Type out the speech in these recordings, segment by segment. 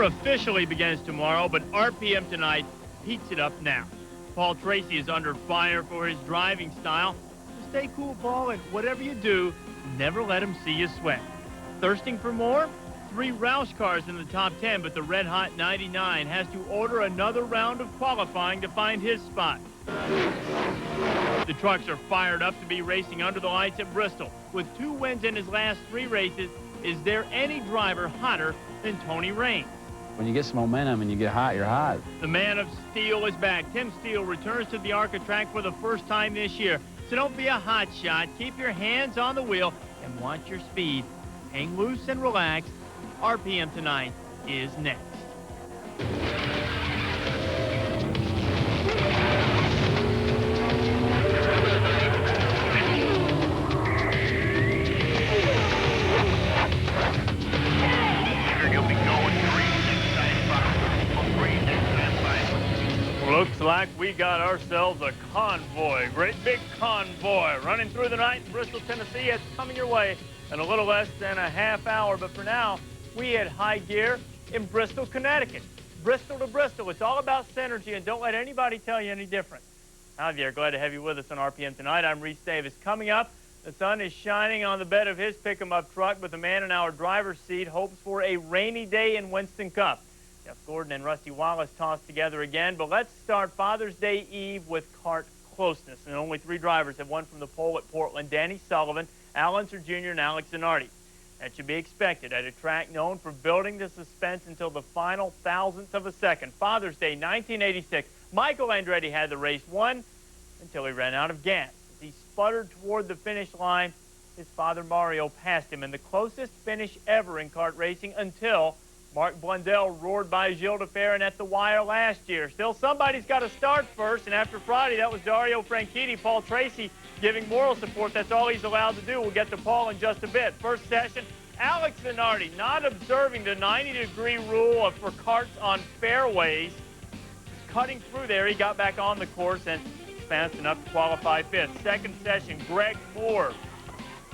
officially begins tomorrow, but RPM tonight heats it up now. Paul Tracy is under fire for his driving style. So stay cool, Paul, and whatever you do, never let him see you sweat. Thirsting for more? 3 Roush cars in the top 10, but the Red Hot 99 has to order another round of qualifying to find his spot. The trucks are fired up to be racing under the lights at Bristol. With 2 wins in his last 3 races, is there any driver hotter than Tony Raines? When you get some momentum and you get hot, you're hot. The man of steel is back. Tim Steele returns to the ARCA track for the first time this year. So don't be a hot shot. Keep your hands on the wheel and watch your speed. Hang loose and relax. RPM tonight is next. Looks like we got ourselves a convoy, great big convoy, running through the night in Bristol, Tennessee. It's coming your way in a little less than a half hour. But for now, we had high gear in Bristol, Connecticut. Bristol to Bristol. It's all about synergy, and don't let anybody tell you any different. Javier, glad to have you with us on RPM tonight. I'm Reese Davis. Coming up, the sun is shining on the bed of his pick-em-up truck, but the man in our driver's seat hopes for a rainy day in Winston Cup. Jeff Gordon and Rusty Wallace tossed together again, but let's start Father's Day Eve with kart closeness. And only 3 drivers have won from the pole at Portland: Danny Sullivan, Al Unser Jr., and Alex Zanardi. That should be expected at a track known for building the suspense until the final thousandth of a second. Father's Day 1986. Michael Andretti had the race won until he ran out of gas. As he sputtered toward the finish line, his father Mario passed him in the closest finish ever in kart racing until Mark Blundell roared by Gilles de Ferran at the wire last year. Still, somebody's got to start first, and after Friday, that was Dario Franchitti. Paul Tracy giving moral support. That's all he's allowed to do. We'll get to Paul in just a bit. First session, Alex Zanardi not observing the 90-degree rule for karts on fairways. Cutting through there, he got back on the course and fast enough to qualify 5th. Second session, Greg Moore.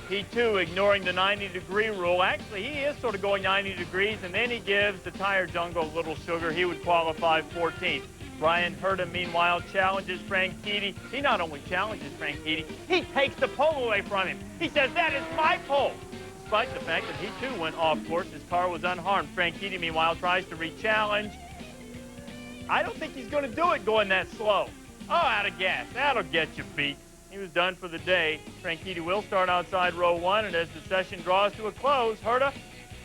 He, too, ignoring the 90-degree rule. Actually, he is sort of going 90 degrees, and then he gives the tire jungle a little sugar. He would qualify 14th. Brian Herta, meanwhile, challenges Franchitti. He not only challenges Franchitti, he takes the pole away from him. He says, "That is my pole." Despite the fact that he, too, went off course, his car was unharmed. Franchitti, meanwhile, tries to re-challenge. I don't think he's going to do it going that slow. Oh, out of gas. That'll get you beat. He was done for the day. Franchitti will start outside row 1, and as the session draws to a close, Herta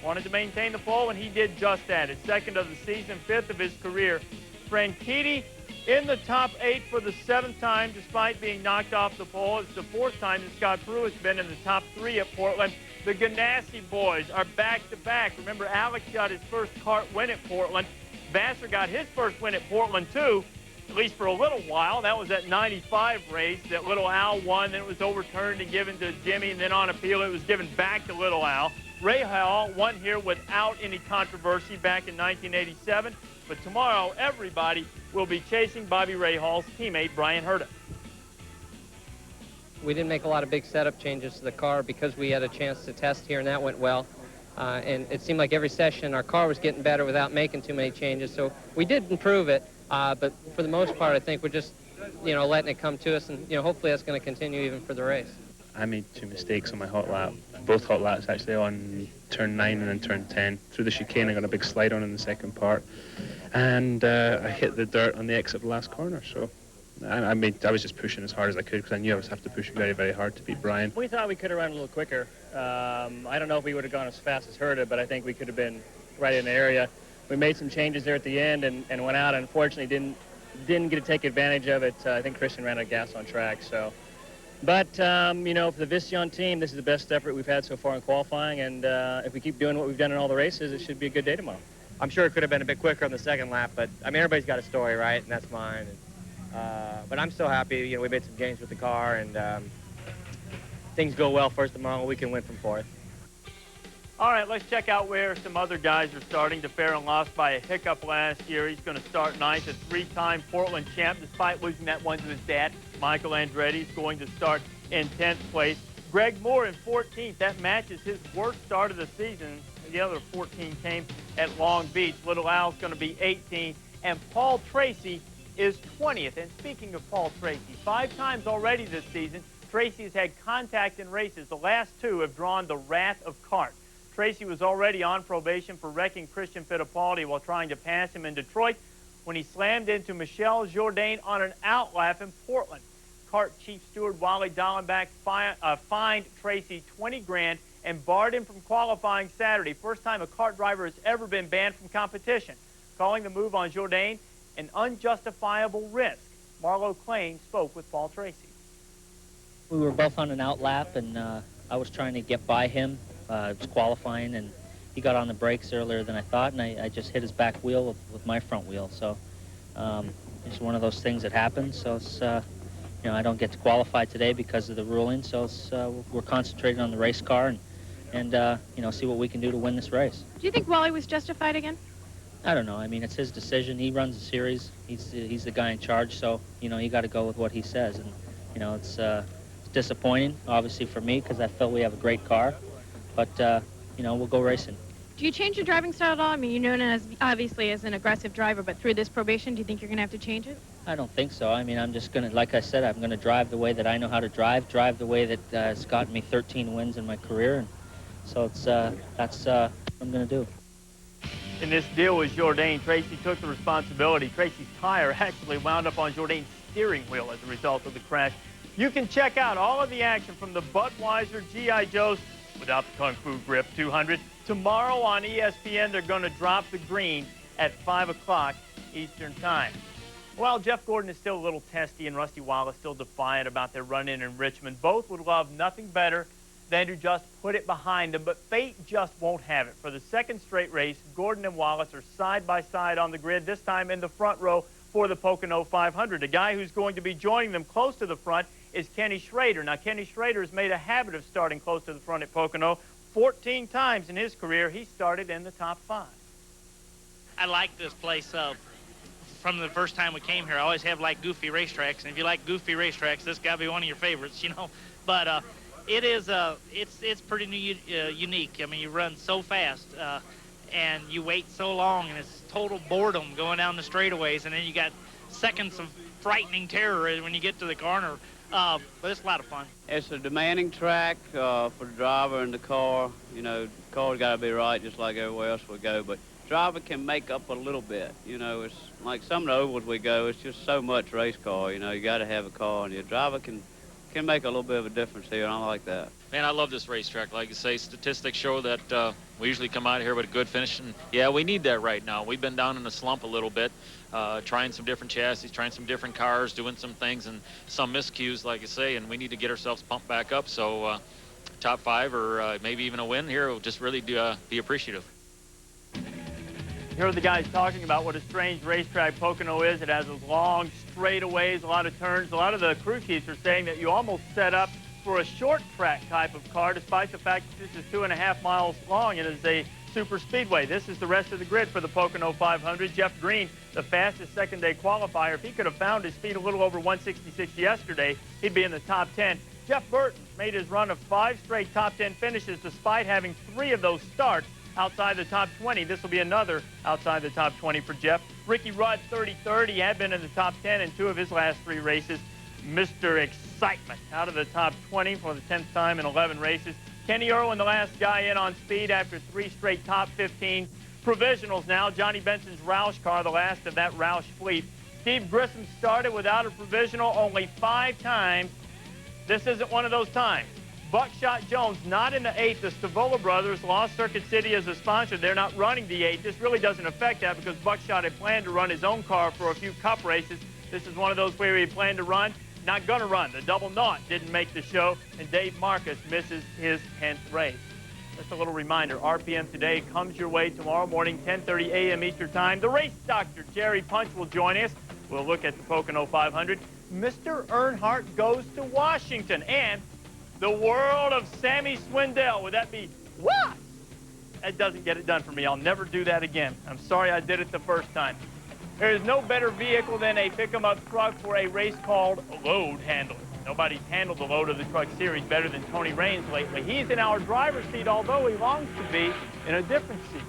wanted to maintain the pole, and he did just that. His 2nd of the season, 5th of his career. Franchitti in the top 8 for the 7th time, despite being knocked off the pole. It's the 4th time that Scott Pruitt's been in the top 3 at Portland. The Ganassi boys are back-to-back. Remember, Alex got his first kart win at Portland. Vassar got his first win at Portland, too. At least for a little while. That was that 95 race that Little Al won. Then it was overturned and given to Jimmy, and then on appeal it was given back to Little Al. Ray Hall won here without any controversy back in 1987. But tomorrow, everybody will be chasing Bobby Rahall's teammate, Brian Herta. We didn't make a lot of big setup changes to the car because we had a chance to test here, and that went well. And it seemed like every session our car was getting better without making too many changes. So we did improve it. But for the most part, I think we're just, letting it come to us, and, hopefully that's going to continue even for the race. I made 2 mistakes on my hot lap, both hot laps actually, on turn 9 and then turn 10. Through the chicane, I got a big slide on in the second part, and I hit the dirt on the exit of the last corner. So I was just pushing as hard as I could because I knew I was have to push very, very hard to beat Brian. We thought we could have run a little quicker. I don't know if we would have gone as fast as Herta, but I think we could have been right in the area. We made some changes there at the end and went out. Unfortunately, didn't get to take advantage of it. I think Christian ran out of gas on track. So, but for the Visteon team, this is the best effort we've had so far in qualifying. And if we keep doing what we've done in all the races, it should be a good day tomorrow. I'm sure it could have been a bit quicker on the second lap, but I mean everybody's got a story, right? And that's mine. But I'm still happy. We made some gains with the car, and things go well for us tomorrow. We can win from 4th. All right, let's check out where some other guys are starting. De Ferran lost by a hiccup last year. He's going to start 9th, a 3-time Portland champ, despite losing that one to his dad. Michael Andretti is going to start in 10th place. Greg Moore in 14th. That matches his worst start of the season. The other 14 came at Long Beach. Little Al's going to be 18, and Paul Tracy is 20th. And speaking of Paul Tracy, 5 times already this season, Tracy has had contact in races. The last 2 have drawn the wrath of CART. Tracy was already on probation for wrecking Christian Fittipaldi while trying to pass him in Detroit when he slammed into Michelle Jourdain on an outlap in Portland. CART Chief Steward Wally Dallenbach fined Tracy 20 grand and barred him from qualifying Saturday. First time a CART driver has ever been banned from competition, calling the move on Jourdain an unjustifiable risk. Marlo Klain spoke with Paul Tracy. We were both on an outlap, and I was trying to get by him. It was qualifying, and he got on the brakes earlier than I thought, and I just hit his back wheel with my front wheel. So it's one of those things that happens. So it's, you know, I don't get to qualify today because of the ruling. So it's, we're concentrating on the race car and you know, see what we can do to win this race. Do you think Wally was justified again? I don't know. I mean, it's his decision. He runs the series. He's the guy in charge. So you know, you got to go with what he says. And you know, it's disappointing, obviously, for me because I felt we have a great car. But you know, we'll go racing. Do you change your driving style at all? I mean, you're known as, obviously, as an aggressive driver, but through this probation, do you think you're going to have to change it? I don't think so. I mean, I'm just going to, like I said, I'm going to drive the way that I know how to drive the way that has gotten me 13 wins in my career. And so it's, that's what I'm going to do. In this deal with Jourdain, Tracy took the responsibility. Tracy's tire actually wound up on Jourdain's steering wheel as a result of the crash. You can check out all of the action from the Budweiser G.I. Joe's without the Kung Fu Grip 200. Tomorrow on ESPN, they're going to drop the green at 5 o'clock Eastern Time. Well, Jeff Gordon is still a little testy and Rusty Wallace still defiant about their run-in Richmond. Both would love nothing better than to just put it behind them, but fate just won't have it. For the second straight race, Gordon and Wallace are side by side on the grid, this time in the front row for the Pocono 500. A guy who's going to be joining them close to the front is Kenny Schrader. Now, Kenny Schrader has made a habit of starting close to the front at Pocono. 14 times in his career, he started in the top 5. I like this place from the first time we came here. I always have liked goofy racetracks, and if you like goofy racetracks, this got to be one of your favorites, you know. But it is it's pretty unique. I mean, you run so fast, and you wait so long, and it's total boredom going down the straightaways, and then you got seconds of frightening terror when you get to the corner. But it's a lot of fun. It's a demanding track for the driver and the car. You know, the car's got to be right just like everywhere else we go. But driver can make up a little bit. You know, it's like some of the ovals we go, it's just so much race car. You know, you got to have a car, and your driver can make a little bit of a difference here, and I like that. Man, I love this racetrack. Like you say, statistics show that we usually come out here with a good finish, and yeah, we need that right now. We've been down in a slump a little bit, trying some different chassis, trying some different cars, doing some things, and some miscues, like you say, and we need to get ourselves pumped back up. So top 5 or maybe even a win here will just really be appreciative. Here are the guys talking about what a strange racetrack Pocono is. It has those long straightaways, a lot of turns. A lot of the crew chiefs are saying that you almost set up for a short track type of car, despite the fact that this is 2.5 miles long and is a super speedway. This is the rest of the grid for the Pocono 500. Jeff Green, the fastest second-day qualifier. If he could have found his speed a little over 166 yesterday, he'd be in the top 10. Jeff Burton made his run of 5 straight top 10 finishes despite having 3 of those starts outside the top 20. This will be another outside the top 20 for Jeff. Ricky Rudd, 33rd. He had been in the top 10 in 2 of his last 3 races. Mr. Excitement out of the top 20 for the 10th time in 11 races. Kenny Irwin, the last guy in on speed after 3 straight top 15 provisionals now. Johnny Benson's Roush car, the last of that Roush fleet. Steve Grissom started without a provisional only 5 times. This isn't one of those times. Buckshot Jones not in the 8th. The Stavola brothers lost Circuit City as a sponsor. They're not running the 8th. This really doesn't affect that because Buckshot had planned to run his own car for a few cup races. This is one of those where he planned to run, not going to run. The double naught didn't make the show, and Dave Marcus misses his 10th race. Just a little reminder, RPM Today comes your way tomorrow morning, 10:30 a.m. Eastern Time. The race doctor, Jerry Punch, will join us. We'll look at the Pocono 500. Mr. Earnhardt goes to Washington, and the world of Sammy Swindell. Would that be what? That doesn't get it done for me. I'll never do that again. I'm sorry I did it the first time. There is no better vehicle than a pick-em-up truck for a race called Load Handler. Nobody's handled the load of the Truck Series better than Tony Raines lately. He's in our driver's seat, although he longs to be in a different seat.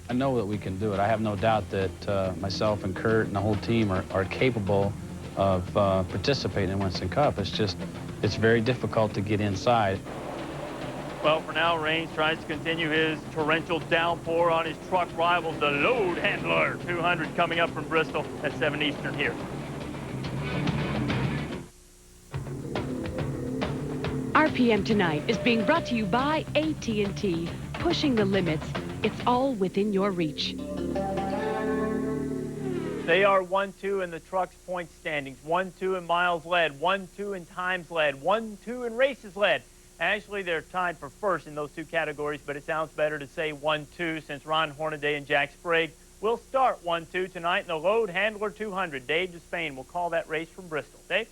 I know that we can do it. I have no doubt that myself and Kurt and the whole team are capable of participating in Winston Cup. It's very difficult to get inside. Well, for now, Raines tries to continue his torrential downpour on his truck rivals, the Load Handler 200 coming up from Bristol at 7 Eastern here. RPM Tonight is being brought to you by AT&T. Pushing the limits. It's all within your reach. They are 1-2 in the truck's point standings, 1-2 in miles led, 1-2 in times led, 1-2 in races led. Actually, they're tied for first in those two categories, but it sounds better to say 1-2 since Ron Hornaday and Jack Sprague will start 1-2 tonight in the Load Handler 200. Dave Despain will call that race from Bristol. Dave?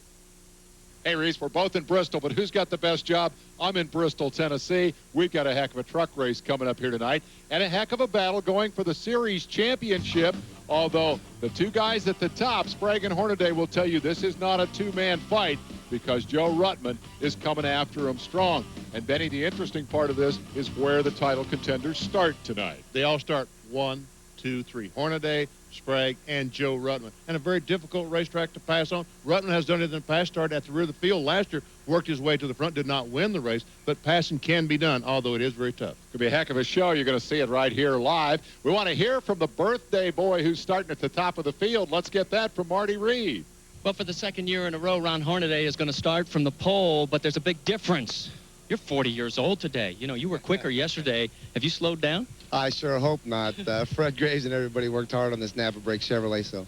Hey, Reese, we're both in Bristol, but who's got the best job? I'm in Bristol, Tennessee. We've got a heck of a truck race coming up here tonight and a heck of a battle going for the series championship, although the two guys at the top, Sprague and Hornaday, will tell you this is not a two-man fight because Joe Ruttman is coming after him strong. And, Benny, the interesting part of this is where the title contenders start tonight. They all start 1, 2, 3. Hornaday, Sprague, and Joe Ruttman. And a very difficult racetrack to pass on. Ruttman has done it in the past, started at the rear of the field last year, worked his way to the front, did not win the race, but passing can be done, although it is very tough. Could be a heck of a show. You're going to see it right here live. We want to hear from the birthday boy who's starting at the top of the field. Let's get that from Marty Reed. Well, for the second year in a row, Ron Hornaday is going to start from the pole, but there's a big difference. You're 40 years old today. You know, you were quicker yesterday. Have you slowed down? I sure hope not. Fred Graves and everybody worked hard on this Napa Brake Chevrolet, so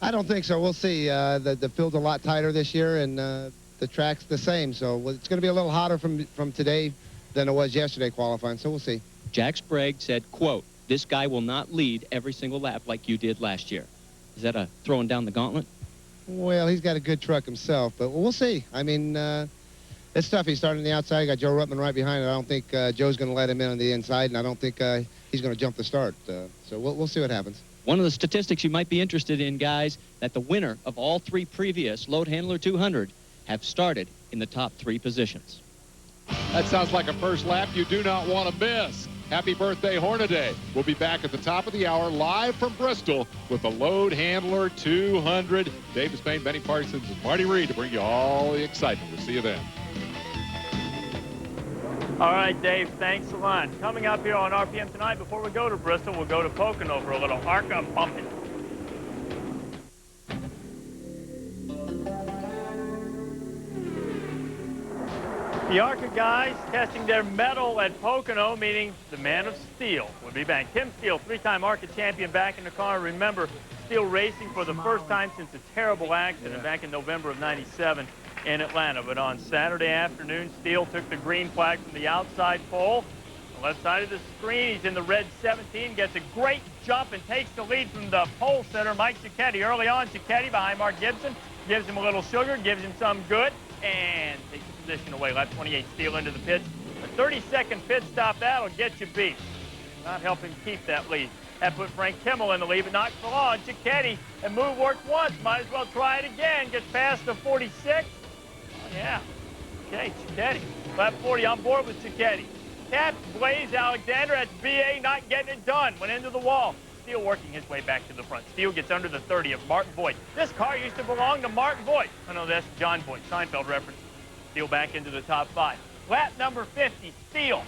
I don't think so. We'll see. The field's a lot tighter this year, and the track's the same, so it's going to be a little hotter from today than it was yesterday qualifying, so we'll see. Jack Sprague said, quote, "This guy will not lead every single lap like you did last year." Is that a throwing down the gauntlet? Well, he's got a good truck himself, but we'll see. I mean, it's tough. He's starting on the outside. Got Joe Ruttman right behind it. I don't think Joe's going to let him in on the inside, and I don't think he's going to jump the start. So we'll see what happens. One of the statistics you might be interested in, guys, that the winner of all three previous Load Handler 200 have started in the top 3 positions. That sounds like a first lap you do not want to miss. Happy birthday, Hornaday. We'll be back at the top of the hour live from Bristol with the Load Handler 200. Dave Despain, Benny Parsons, and Marty Reed to bring you all the excitement. We'll see you then. All right, Dave, thanks a lot. Coming up here on RPM Tonight, before we go to Bristol, we'll go to Pocono for a little ARCA bumping. The ARCA guys testing their mettle at Pocono, meaning the man of steel would be back. Tim Steele, 3-time ARCA champion, back in the car. Remember, Steele racing for the first time since a terrible accident back in November of '97 in Atlanta. But on Saturday afternoon, Steele took the green flag from the outside pole. The left side of the screen, he's in the red 17, gets a great jump and takes the lead from the pole setter, Mike Cicchetti. Early on, Cicchetti behind Mark Gibson, gives him a little sugar, gives him some good, and takes the position away. Lap 28, Steele into the pits. A 30-second pit stop, that'll get you beat. Not helping keep that lead. That put Frank Kimmel in the lead, but not for long. Cicchetti, and move worked once, might as well try it again. Gets past the 46. Oh, yeah. Okay, Cicchetti. Lap 40 on board with Cicchetti. Taps Blaze Alexander at BA, not getting it done. Went into the wall. Steele working his way back to the front. Steele gets under the 30 of Martin Voigt. This car used to belong to Martin Voigt. Oh, no, that's John Voigt. Seinfeld reference. Steele back into the top 5. Lap number 50, Steele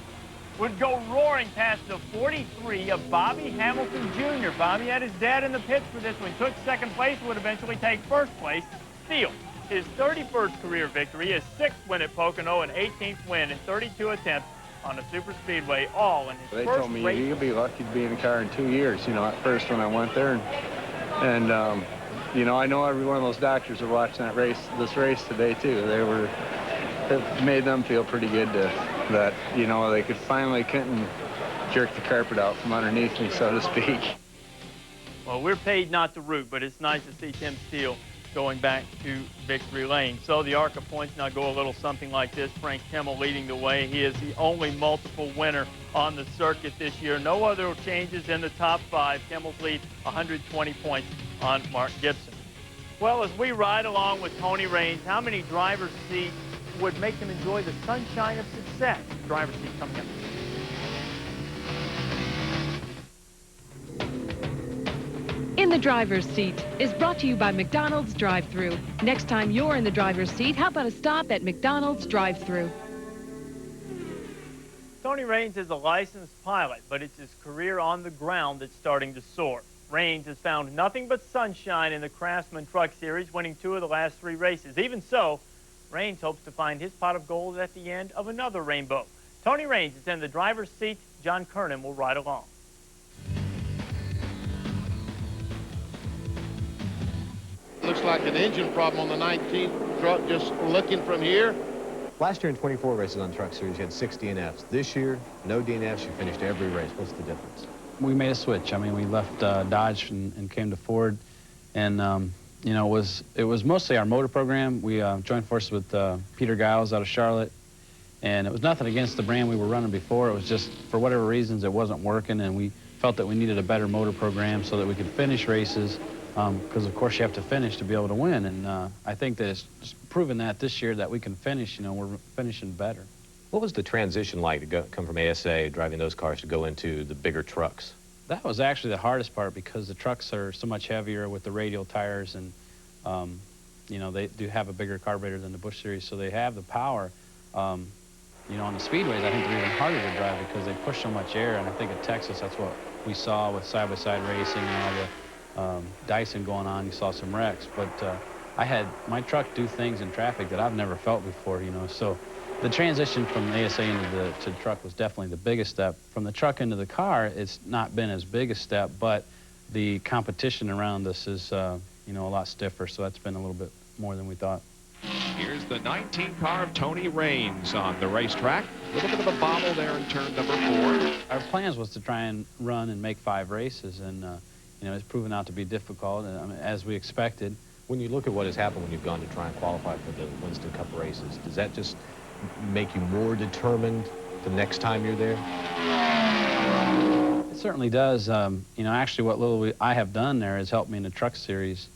would go roaring past the 43 of Bobby Hamilton Jr. Bobby had his dad in the pits for this one. Took second place, would eventually take first place. Steele, his 31st career victory, his 6th win at Pocono, and 18th win in 32 attempts on the super speedway, all in his they first told me race. you'll be lucky to be in a car in 2 years, you know, at first when I went there. And you know, I know every one of those doctors are watching this race today, too. It made them feel pretty good that, you know, they could finally couldn't jerk the carpet out from underneath me, so to speak. Well, we're paid not to root, but it's nice to see Tim Steele going back to victory lane. So the ARCA points now go a little something like this. Frank Kimmel leading the way. He is the only multiple winner on the circuit this year. No other changes in the top 5. Kimmel's lead 120 points on Mark Gibson. Well, as we ride along with Tony Raines, how many driver's seats would make them enjoy the sunshine of success? Driver's seat coming up. In the Driver's Seat is brought to you by McDonald's Drive-Thru. Next time you're in the driver's seat, how about a stop at McDonald's Drive-Thru? Tony Raines is a licensed pilot, but it's his career on the ground that's starting to soar. Raines has found nothing but sunshine in the Craftsman Truck Series, winning 2 of the last 3 races. Even so, Raines hopes to find his pot of gold at the end of another rainbow. Tony Raines is in the driver's seat. John Kernan will ride along. Looks like an engine problem on the 19th truck, just looking from here. Last year in 24 races on Truck Series, you had 6 DNFs. This year, no DNFs. You finished every race. What's the difference? We made a switch. I mean, we left Dodge and came to Ford, and you know, it was mostly our motor program. We joined forces with Peter Giles out of Charlotte, and it was nothing against the brand we were running before. It was just, for whatever reasons, it wasn't working, and we felt that we needed a better motor program so that we could finish races, because of course you have to finish to be able to win. And I think that it's proven that this year that we can finish. You know, we're finishing better. What was the transition like to come from ASA, driving those cars, to go into the bigger trucks? That was actually the hardest part, because the trucks are so much heavier with the radial tires, and you know, they do have a bigger carburetor than the Busch Series, so they have the power. You know, on the speedways, I think they're even harder to drive because they push so much air, and I think at Texas that's what we saw with side-by-side racing and all the Dyson going on. You saw some wrecks, but I had my truck do things in traffic that I've never felt before, you know. So the transition from the ASA into the truck was definitely the biggest step. From the truck into the car, it's not been as big a step, but the competition around us is, you know, a lot stiffer, so that's been a little bit more than we thought. Here's the 19 car of Tony Raines on the racetrack. A little bit of a bobble there in turn number 4. Our plans was to try and run and make 5 races, and you know, it's proven out to be difficult, and, I mean, as we expected. When you look at what has happened when you've gone to try and qualify for the Winston Cup races, does that just make you more determined the next time you're there? It certainly does. You know, actually what little I have done there has helped me in the Truck Series.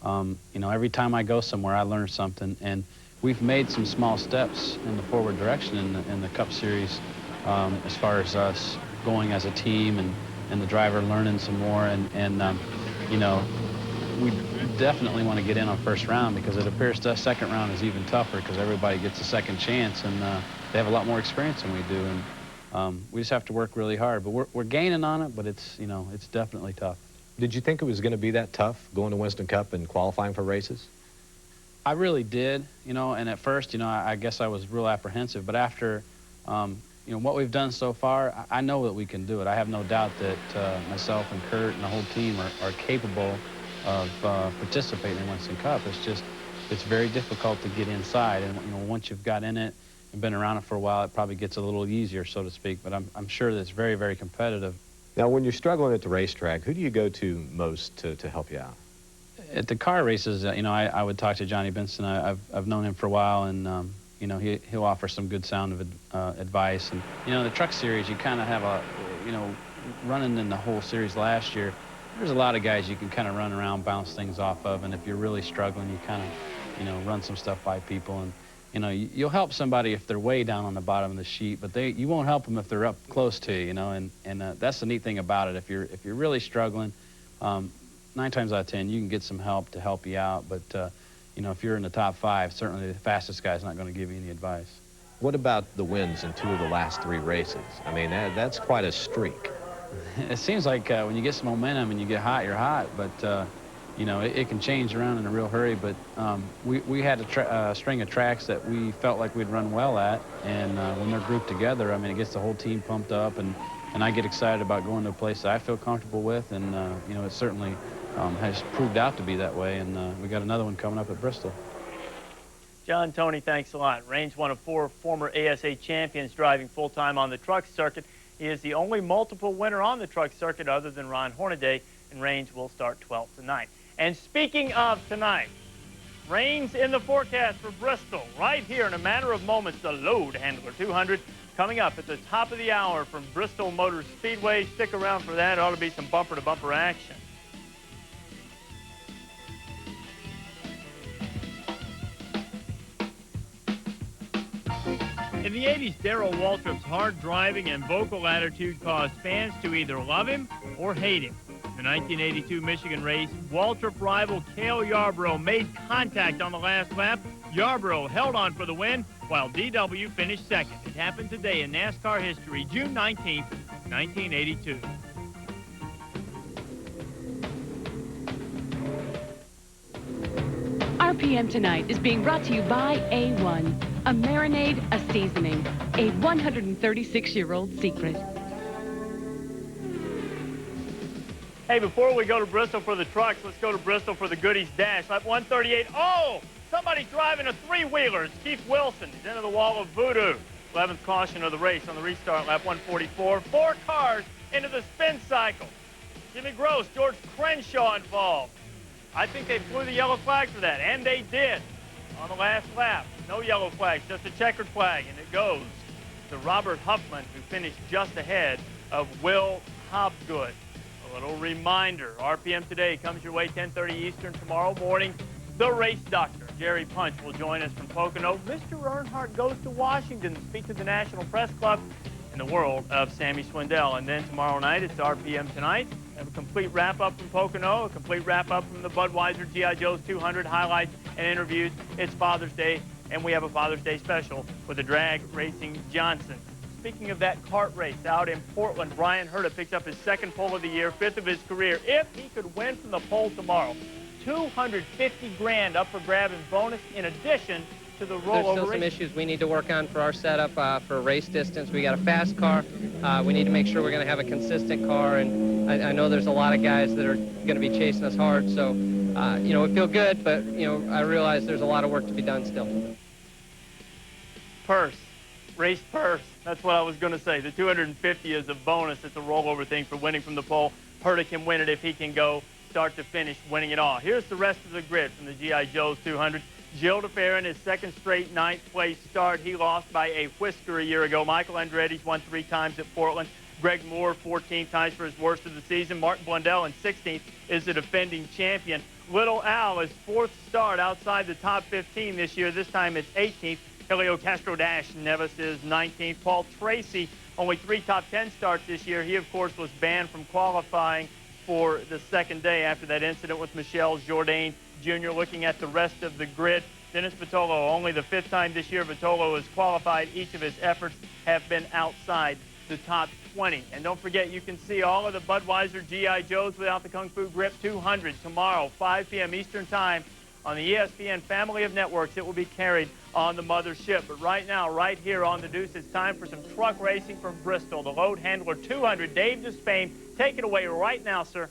You know, every time I go somewhere, I learn something, and we've made some small steps in the forward direction in the Cup Series, as far as us going as a team and the driver learning some more, and you know, we definitely want to get in on first round, because it appears to us second round is even tougher, because everybody gets a second chance, and they have a lot more experience than we do, and we just have to work really hard. But we're gaining on it, but it's, you know, it's definitely tough. Did you think it was going to be that tough going to Winston Cup and qualifying for races? I really did, you know, and at first, you know, I guess I was real apprehensive, but after, you know, what we've done so far, I know that we can do it. I have no doubt that myself and Kurt and the whole team are capable of participating in Winston Cup. It's just, it's very difficult to get inside, and you know, once you've got in it and been around it for a while, it probably gets a little easier, so to speak, but I'm sure that it's very, very competitive. Now, when you're struggling at the racetrack, who do you go to most to help you out? At the car races, you know, I would talk to Johnny Benson. I've known him for a while, and you know, he'll offer some good sound of advice. And you know, the Truck Series, you kind of have a, you know, running in the whole series last year, there's a lot of guys you can kind of run around, bounce things off of, and if you're really struggling, you kind of, you know, run some stuff by people, and you know, you'll help somebody if they're way down on the bottom of the sheet, but you won't help them if they're up close to you, you know, and that's the neat thing about it. If you're really struggling, 9 times out of 10 you can get some help to help you out, but you know, if you're in the top 5, certainly the fastest guy's not going to give you any advice. What about the wins in 2 of the last 3 races? I mean, that's quite a streak. It seems like when you get some momentum and you get hot, you're hot, but you know, it can change around in a real hurry. But we had a string of tracks that we felt like we'd run well at, and when they're grouped together, I mean, it gets the whole team pumped up, and I get excited about going to a place that I feel comfortable with, and you know, it certainly has proved out to be that way, and we got another one coming up at Bristol. John, Tony, thanks a lot. Raines, one of 4 former ASA champions driving full-time on the truck circuit. He is the only multiple winner on the truck circuit other than Ron Hornaday, and Raines will start 12th tonight. And speaking of tonight, Raines in the forecast for Bristol. Right here in a matter of moments, the Load Handler 200 coming up at the top of the hour from Bristol Motor Speedway. Stick around for that. It ought to be some bumper-to-bumper action. In the 80s, Darrell Waltrip's hard driving and vocal attitude caused fans to either love him or hate him. In the 1982 Michigan race, Waltrip rival Cale Yarborough made contact on the last lap. Yarborough held on for the win, while DW finished second. It happened today in NASCAR history, June 19th, 1982. RPM Tonight is being brought to you by A1, a marinade, a seasoning, a 136-year-old secret. Hey, before we go to Bristol for the trucks, let's go to Bristol for the Goodies Dash. Lap 138. Oh, somebody's driving a three-wheeler. It's Keith Wilson. He's into the wall of voodoo. 11th caution of the race on the restart, lap 144. 4 cars into the spin cycle. Jimmy Gross, George Crenshaw involved. I think they flew the yellow flag for that, and they did on the last lap. No yellow flags, just a checkered flag, and it goes to Robert Huffman, who finished just ahead of Will Hobgood. A little reminder, RPM Today comes your way 10:30 Eastern tomorrow morning. The race doctor, Jerry Punch, will join us from Pocono. Mr. Earnhardt goes to Washington to speak to the National Press Club in the world of Sammy Swindell. And then tomorrow night, it's RPM Tonight. Have a complete wrap-up from Pocono, a complete wrap-up from the Budweiser G.I. Joe's 200 highlights and interviews. It's Father's Day, and we have a Father's Day special with the Drag Racing Johnson. Speaking of that kart race out in Portland, Brian Herta picked up his 2nd pole of the year, 5th of his career. If he could win from the pole tomorrow, $250 grand up for grab in bonus in addition to the rollover. There's still some issues we need to work on for our setup for race distance. We got a fast car. We need to make sure we're going to have a consistent car, and I know there's a lot of guys that are going to be chasing us hard. So, you know, we feel good, but, you know, I realize there's a lot of work to be done still. Purse. Race purse. That's what I was going to say. The 250 is a bonus. It's a rollover thing for winning from the pole. Herta can win it if he can go start to finish winning it all. Here's the rest of the grid from the G.I. Joe's 200. Gilles DeFerrin, his 2nd straight 9th place start. He lost by a whisker a year ago. Michael Andretti's won 3 times at Portland. Greg Moore, 14 ties for his worst of the season. Martin Blundell in 16th is the defending champion. Little Al, his 4th start outside the top 15 this year. This time it's 18th. Helio Castro-Neves is 19th. Paul Tracy, only 3 top 10 starts this year. He, of course, was banned from qualifying for the 2nd day after that incident with Michel Jourdain Jr. Looking at the rest of the grid, Dennis Vitolo, only the 5th time this year Vitolo has qualified. Each of his efforts have been outside the top 20. And don't forget, you can see all of the Budweiser G.I. Joes without the Kung Fu Grip 200 tomorrow, 5 p.m. Eastern Time on the ESPN family of networks. It will be carried on the mothership. But right now, right here on the Deuce, it's time for some truck racing from Bristol. The Load Handler 200, Dave Despain. Take it away right now, sir.